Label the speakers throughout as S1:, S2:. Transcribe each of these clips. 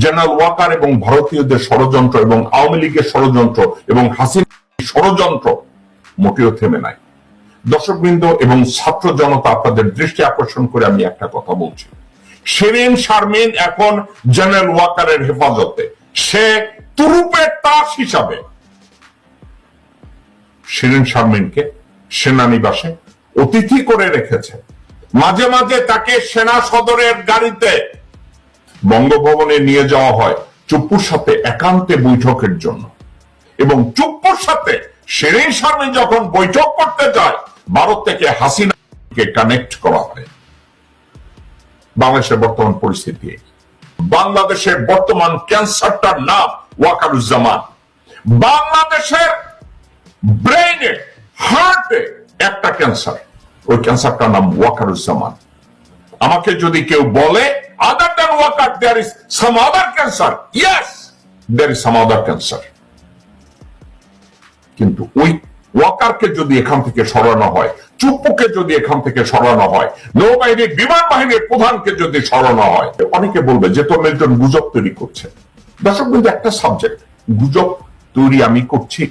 S1: General Waker এবং ভারতীয়দের ষড়যন্ত্র এবং আওয়ামী লীগের ষড়যন্ত্র এবং হাসিনার ষড়যন্ত্র মোটেও থেমে নাই। দর্শকবৃন্দ এবং ছাত্র জনতা, আপনাদের দৃষ্টি আকর্ষণ করে আমি একটা কথা বলছি। শিরিন শারমিন এখন জেনারেল ওয়াকারের হেফাজতে। সে তুরুপের তাস হিসাবে শিরিন শারমিনকে সেনানিবাসে অতিথি করে রেখেছে। মাঝে মাঝে তাকে সেনা সদরের গাড়িতে বঙ্গভবনে নিয়ে যাওয়া হয় চুপ্পুর সাথে একান্তে বৈঠকের জন্য, এবং চুপ্পুর সাথে শিরিন শারমিন যখন বৈঠক করতে যায় ভারত থেকে হাসিনাকে কানেক্ট করা হয়। বাংলাদেশের বর্তমান পরিস্থিতি, বাংলাদেশের বর্তমান ক্যান্সারটার নাম ওয়াকারুজ্জামান। বাংলাদেশের ব্রেইনে, হার্টে একটা ক্যান্সার, ওই ক্যান্সারটার নাম ওয়াকারুজ্জামান। আমাকে যদি কেউ বলে other than Wakar there is some other cancer, yes there is some other cancer, কিন্তু ওই ওয়াকারকে যদি এখান থেকে সরানো হয়, চুপ্পুকে যদি এখান থেকে সরানো হয়, নৌবাহিনীর বিমান বাহিনীর প্রধানকে যদি সরানো হয়, অনেকে বলবে যে তো মিল্টন গুজব তৈরি করছে। দর্শক বন্ধু, একটা সাবজেক্ট, গুজব তৈরি আমি করছি।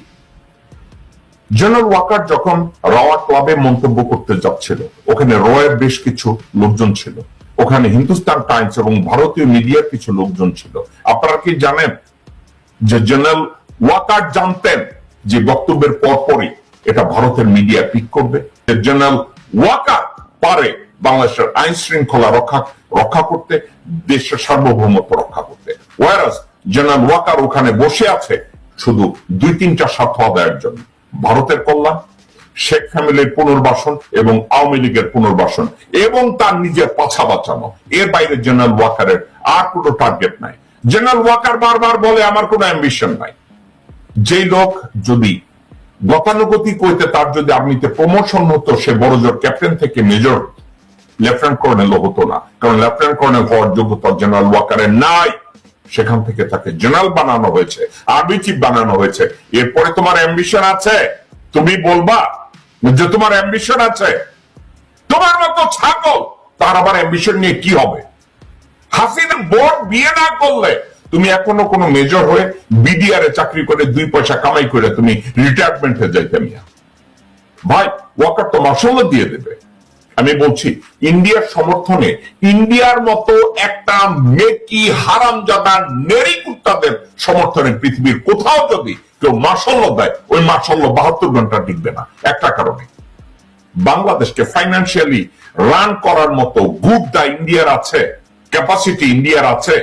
S1: জেনারেল ওয়াকার যখন রাওয়া ক্লাবে মন্তব্য করতে যাচ্ছিল, ওখানে রয়ের বেশ কিছু লোকজন ছিল, ওখানে হিন্দুস্তান টাইমস এবং ভারতীয় মিডিয়ার কিছু লোকজন ছিল। আপনারা কি জানেন যে জেনারেল ওয়াকার জানতেন যে বক্তব্যের পরপরই এটা ভারতের মিডিয়া পিক করবে? জেনারেল ওয়াকার পারে বাংলাদেশের আইন শৃঙ্খলা রক্ষা করতে, দেশের সার্বভৌমত্ব রক্ষা করতে, ওয়ারাস জেনারেল ওয়াকার ওখানে বসে আছে শুধু 2-3টা স্বার্থ আদায়ের জন্য, ভারতের কল্যাণ, শেখ ফ্যামিলির পুনর্বাসন এবং আওয়ামী লীগের পুনর্বাসন এবং তার নিজের পাছা বাঁচানো। এর বাইরে জেনারেল ওয়াকারের আর কোনো টার্গেট নাই। জেনারেল ওয়াকার বারবার বলে আমার কোনো অ্যাম্বিশন নাই। যেই লোক যদি গতানুগতিক হইতে তার যদি আর্মিতে প্রমোশন হতো, সে বড়জোর ক্যাপ্টেন থেকে মেজর লেফটেন্যান্ট কর্নেলও হতো না, কারণ লেফটেন্যান্ট কর্নেল হওয়ার যোগ্যতা জেনারেল ওয়াকারের নাই। সেখান থেকে তাকে জেনারেল বানানো হয়েছে, আর্মি চিফ বানানো হয়েছে। এরপরে তোমার অ্যাম্বিশন আছে, তুমি বলবা যে তোমার অ্যাম্বিশন আছে। তোমার মতো ছাগল তার আবার অ্যাম্বিশন নিয়ে কি হবে? হাসিনা বোর্ড বিয়ে না করলে তুমি এখনো কোনো মেজর হয়ে বিডিআর এ চাকরি করে 2 পয়সা কামাই করে তুমি রিটায়ারমেন্টে যাইতে মিয়া ভাই, ওয়াকার তো মাশাআল্লাহ দিয়ে দেবে। আমি বলছি ইন্ডিয়ার সমর্থনে, ইন্ডিয়ার মতো একটা মেকি হারামজাদা নেরি কুত্তাদের সমর্থনে পৃথিবীর কোথাও যদি কেউ মাশাআল্লাহ দেয়, ওই মাশাআল্লাহ 72 ঘন্টা টিকবে না। একটা কারণে, বাংলাদেশকে ফাইন্যান্সিয়ালি রান করার মতো গুড দা ইন্ডিয়ার আছে, ক্যাপাসিটি ইন্ডিয়ার আছে।